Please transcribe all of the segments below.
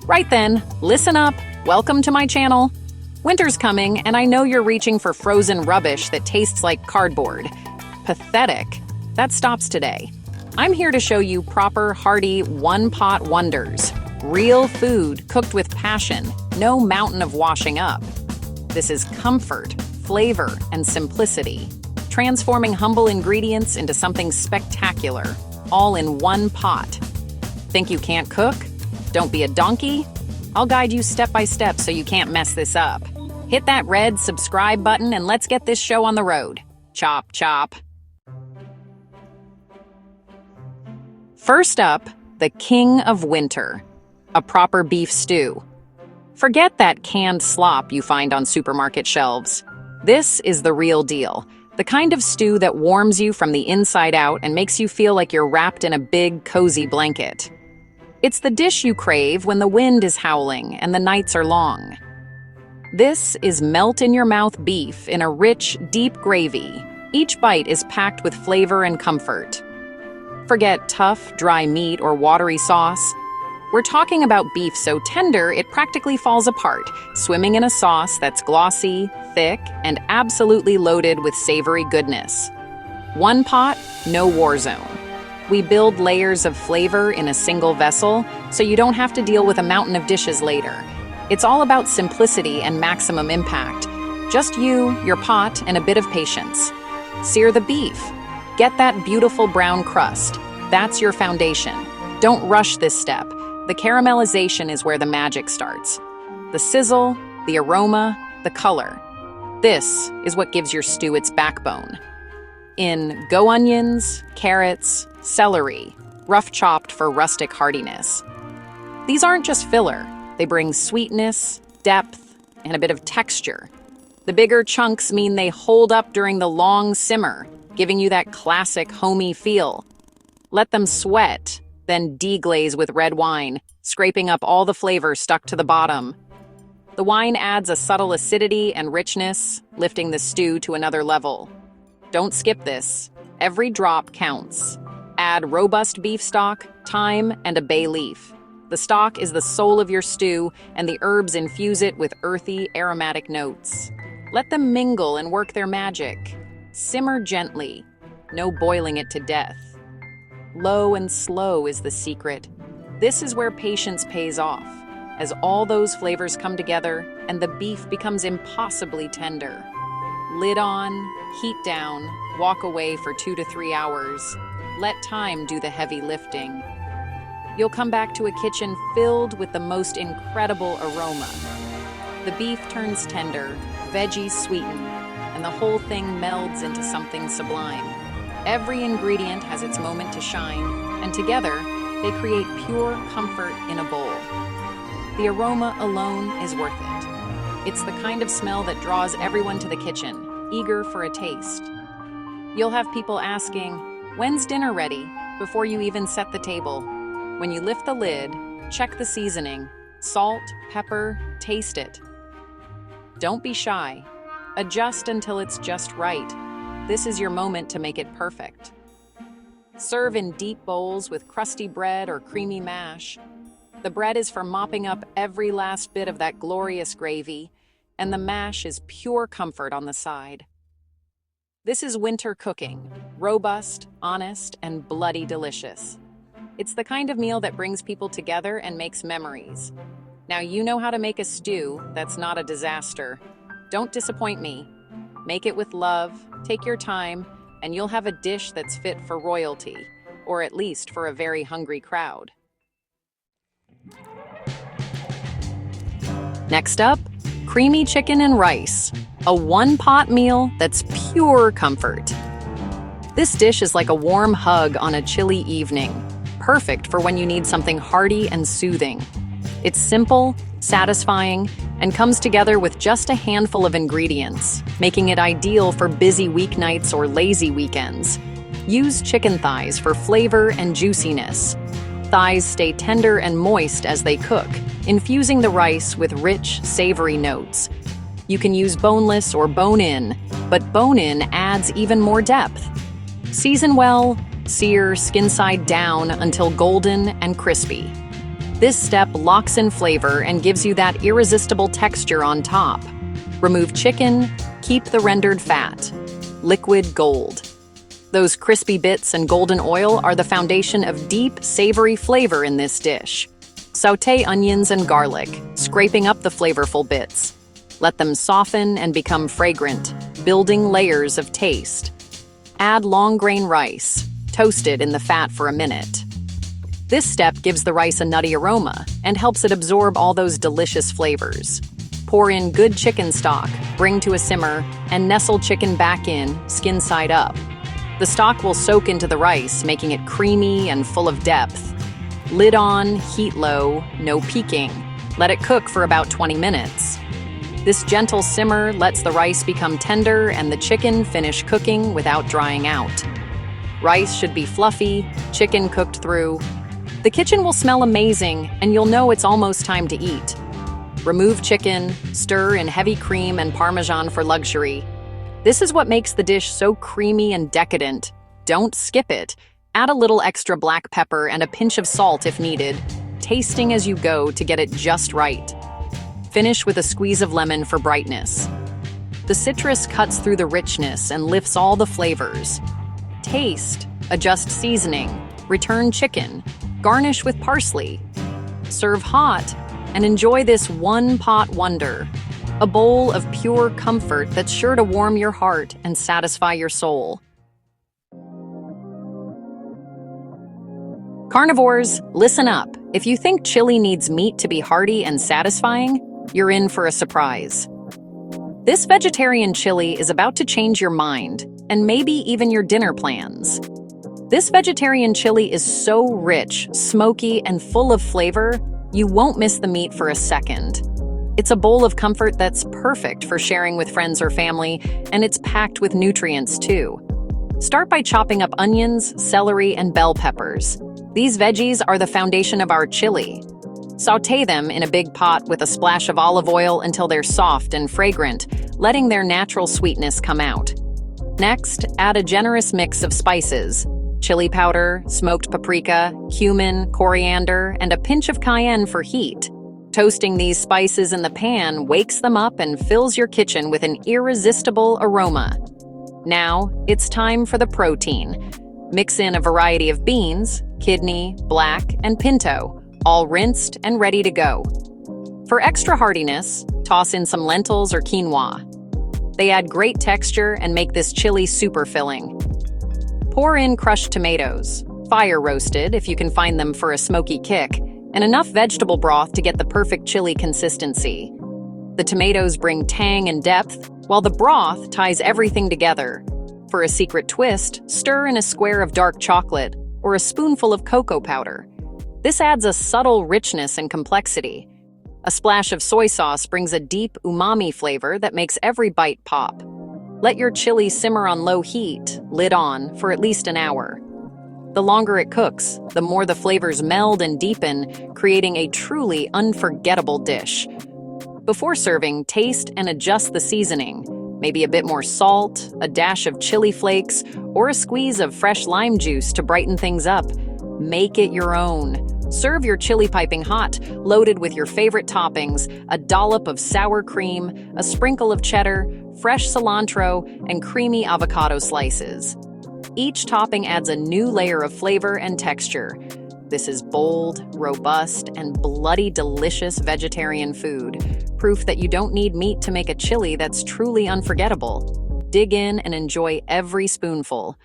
Right then, listen up. Welcome to my channel. Winter's coming, and I know you're reaching for frozen rubbish that tastes like cardboard. Pathetic. That stops today. I'm here to show you proper, hearty, one-pot wonders. Real food cooked with passion, no mountain of washing up. This is comfort, flavor, and simplicity, transforming humble ingredients into something spectacular, all in one pot. Think you can't cook? Don't be a donkey. I'll guide you step by step so you can't mess this up. Hit that red subscribe button and let's get this show on the road. Chop, chop. First up, the king of winter, a proper beef stew. Forget that canned slop you find on supermarket shelves. This is the real deal, the kind of stew that warms you from the inside out and makes you feel like you're wrapped in a big, cozy blanket. It's the dish you crave when the wind is howling and the nights are long. This is melt-in-your-mouth beef in a rich, deep gravy. Each bite is packed with flavor and comfort. Forget tough, dry meat or watery sauce. We're talking about beef so tender it practically falls apart, swimming in a sauce that's glossy, thick, and absolutely loaded with savory goodness. One pot, no war zone. We build layers of flavor in a single vessel, so you don't have to deal with a mountain of dishes later. It's all about simplicity and maximum impact. Just you, your pot, and a bit of patience. Sear the beef. Get that beautiful brown crust. That's your foundation. Don't rush this step. The caramelization is where the magic starts. The sizzle, the aroma, the color. This is what gives your stew its backbone. In go onions, carrots, celery, rough chopped for rustic heartiness. These aren't just filler. They bring sweetness, depth, and a bit of texture. The bigger chunks mean they hold up during the long simmer, giving you that classic homey feel. Let them sweat, then deglaze with red wine, scraping up all the flavor stuck to the bottom. The wine adds a subtle acidity and richness, lifting the stew to another level. Don't skip this. Every drop counts. Add robust beef stock, thyme, and a bay leaf. The stock is the soul of your stew, and the herbs infuse it with earthy, aromatic notes. Let them mingle and work their magic. Simmer gently, no boiling it to death. Low and slow is the secret. This is where patience pays off, as all those flavors come together and the beef becomes impossibly tender. Lid on, heat down, walk away for 2 to 3 hours. Let time do the heavy lifting. You'll come back to a kitchen filled with the most incredible aroma. The beef turns tender, veggies sweeten, and the whole thing melds into something sublime. Every ingredient has its moment to shine, and together, they create pure comfort in a bowl. The aroma alone is worth it. It's the kind of smell that draws everyone to the kitchen, eager for a taste. You'll have people asking, "When's dinner ready?" before you even set the table. When you lift the lid, check the seasoning. Salt, pepper, taste it. Don't be shy. Adjust until it's just right. This is your moment to make it perfect. Serve in deep bowls with crusty bread or creamy mash. The bread is for mopping up every last bit of that glorious gravy, and the mash is pure comfort on the side. This is winter cooking, robust, honest, and bloody delicious. It's the kind of meal that brings people together and makes memories. Now you know how to make a stew that's not a disaster. Don't disappoint me. Make it with love, take your time, and you'll have a dish that's fit for royalty, or at least for a very hungry crowd. Next up, creamy chicken and rice, a one-pot meal that's pure comfort. This dish is like a warm hug on a chilly evening, perfect for when you need something hearty and soothing. It's simple, satisfying, and comes together with just a handful of ingredients, making it ideal for busy weeknights or lazy weekends. Use chicken thighs for flavor and juiciness. Thighs stay tender and moist as they cook, infusing the rice with rich, savory notes. You can use boneless or bone-in, but bone-in adds even more depth. Season well, sear skin side down until golden and crispy. This step locks in flavor and gives you that irresistible texture on top. Remove chicken, keep the rendered fat. Liquid gold. Those crispy bits and golden oil are the foundation of deep, savory flavor in this dish. Sauté onions and garlic, scraping up the flavorful bits. Let them soften and become fragrant, building layers of taste. Add long-grain rice, toasted in the fat for a minute. This step gives the rice a nutty aroma and helps it absorb all those delicious flavors. Pour in good chicken stock, bring to a simmer, and nestle chicken back in, skin side up. The stock will soak into the rice, making it creamy and full of depth. Lid on, heat low, no peeking. Let it cook for about 20 minutes. This gentle simmer lets the rice become tender and the chicken finish cooking without drying out. Rice should be fluffy, chicken cooked through. The kitchen will smell amazing, and you'll know it's almost time to eat. Remove chicken, stir in heavy cream and Parmesan for luxury. This is what makes the dish so creamy and decadent. Don't skip it. Add a little extra black pepper and a pinch of salt if needed, tasting as you go to get it just right. Finish with a squeeze of lemon for brightness. The citrus cuts through the richness and lifts all the flavors. Taste, adjust seasoning, return chicken, garnish with parsley. Serve hot and enjoy this one-pot wonder, a bowl of pure comfort that's sure to warm your heart and satisfy your soul. Carnivores, listen up. If you think chili needs meat to be hearty and satisfying, you're in for a surprise. This vegetarian chili is about to change your mind, and maybe even your dinner plans. This vegetarian chili is so rich, smoky, and full of flavor, you won't miss the meat for a second. It's a bowl of comfort that's perfect for sharing with friends or family, and it's packed with nutrients too. Start by chopping up onions, celery, and bell peppers. These veggies are the foundation of our chili. Sauté them in a big pot with a splash of olive oil until they're soft and fragrant, letting their natural sweetness come out. Next, add a generous mix of spices: chili powder, smoked paprika, cumin, coriander, and a pinch of cayenne for heat. Toasting these spices in the pan wakes them up and fills your kitchen with an irresistible aroma. Now, it's time for the protein. Mix in a variety of beans, kidney, black, and pinto, all rinsed and ready to go. For extra heartiness, toss in some lentils or quinoa. They add great texture and make this chili super filling. Pour in crushed tomatoes, fire roasted if you can find them for a smoky kick, and enough vegetable broth to get the perfect chili consistency. The tomatoes bring tang and depth, while the broth ties everything together. For a secret twist, stir in a square of dark chocolate or a spoonful of cocoa powder. This adds a subtle richness and complexity. A splash of soy sauce brings a deep umami flavor that makes every bite pop. Let your chili simmer on low heat, lid on, for at least an hour. The longer it cooks, the more the flavors meld and deepen, creating a truly unforgettable dish. Before serving, taste and adjust the seasoning. Maybe a bit more salt, a dash of chili flakes, or a squeeze of fresh lime juice to brighten things up. Make it your own. Serve your chili piping hot, loaded with your favorite toppings: a dollop of sour cream, a sprinkle of cheddar, fresh cilantro, and creamy avocado slices. Each topping adds a new layer of flavor and texture. This is bold, robust, and bloody delicious vegetarian food. Proof that you don't need meat to make a chili that's truly unforgettable. Dig in and enjoy every spoonful.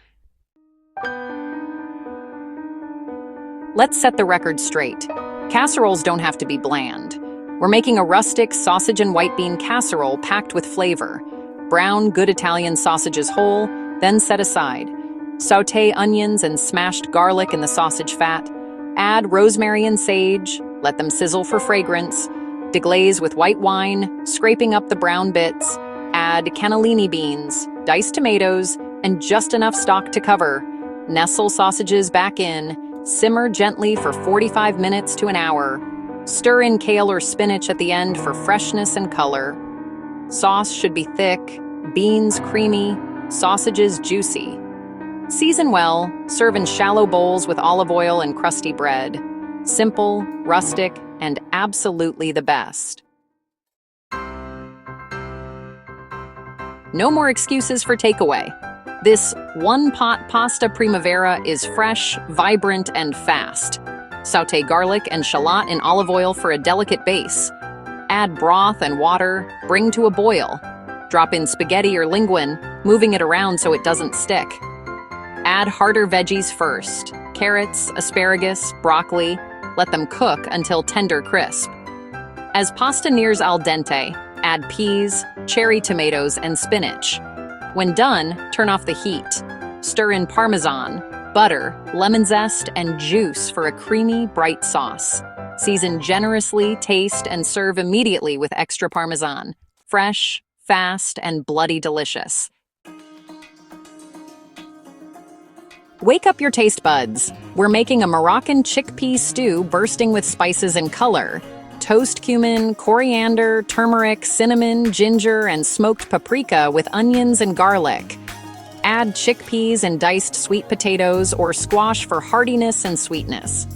Let's set the record straight. Casseroles don't have to be bland. We're making a rustic sausage and white bean casserole packed with flavor. Brown, good Italian sausages whole, then set aside. Sauté onions and smashed garlic in the sausage fat. Add rosemary and sage, let them sizzle for fragrance. Deglaze with white wine, scraping up the brown bits. Add cannellini beans, diced tomatoes, and just enough stock to cover. Nestle sausages back in. Simmer gently for 45 minutes to an hour. Stir in kale or spinach at the end for freshness and color. Sauce should be thick, beans creamy, sausages juicy. Season well, serve in shallow bowls with olive oil and crusty bread. Simple, rustic, and absolutely the best. No more excuses for takeaway. This one-pot pasta Primavera is fresh, vibrant, and fast. Sauté garlic and shallot in olive oil for a delicate base. Add broth and water, bring to a boil. Drop in spaghetti or linguine, moving it around so it doesn't stick. Add harder veggies first: carrots, asparagus, broccoli. Let them cook until tender crisp. As pasta nears al dente, add peas, cherry tomatoes, and spinach. When done, turn off the heat. Stir in Parmesan, butter, lemon zest, and juice for a creamy, bright sauce. Season generously, taste, and serve immediately with extra Parmesan. Fresh, fast, and bloody delicious. Wake up your taste buds. We're making a Moroccan chickpea stew bursting with spices and color. Toast cumin, coriander, turmeric, cinnamon, ginger, and smoked paprika with onions and garlic. Add chickpeas and diced sweet potatoes or squash for heartiness and sweetness.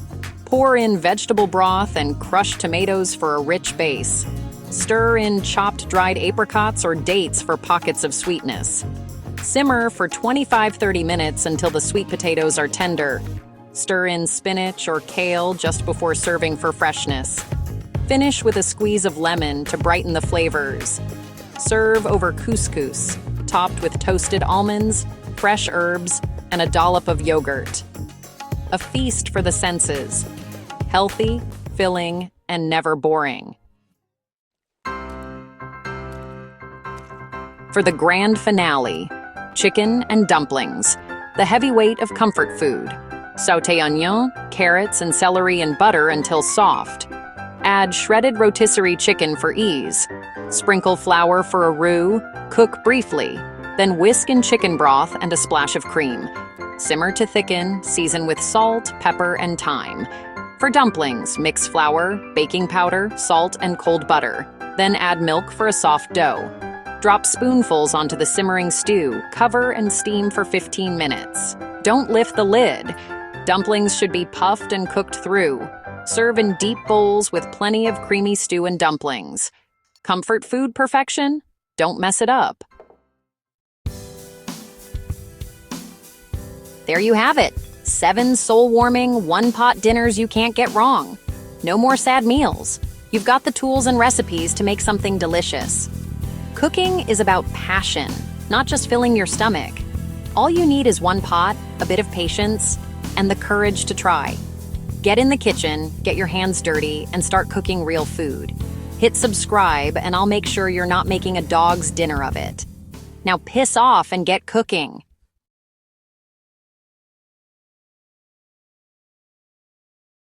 Pour in vegetable broth and crushed tomatoes for a rich base. Stir in chopped dried apricots or dates for pockets of sweetness. Simmer for 25-30 minutes until the sweet potatoes are tender. Stir in spinach or kale just before serving for freshness. Finish with a squeeze of lemon to brighten the flavors. Serve over couscous, topped with toasted almonds, fresh herbs, and a dollop of yogurt. A feast for the senses. Healthy, filling, and never boring. For the grand finale, chicken and dumplings, the heavyweight of comfort food. Sauté onion, carrots, and celery in butter until soft. Add shredded rotisserie chicken for ease. Sprinkle flour for a roux, cook briefly, then whisk in chicken broth and a splash of cream. Simmer to thicken, season with salt, pepper, and thyme. For dumplings, mix flour, baking powder, salt, and cold butter. Then add milk for a soft dough. Drop spoonfuls onto the simmering stew, cover and steam for 15 minutes. Don't lift the lid. Dumplings should be puffed and cooked through. Serve in deep bowls with plenty of creamy stew and dumplings. Comfort food perfection? Don't mess it up. There you have it. 7 soul-warming, one-pot dinners you can't get wrong. No more sad meals. You've got the tools and recipes to make something delicious. Cooking is about passion, not just filling your stomach. All you need is one pot, a bit of patience, and the courage to try. Get in the kitchen, get your hands dirty, and start cooking real food. Hit subscribe, and I'll make sure you're not making a dog's dinner of it. Now piss off and get cooking.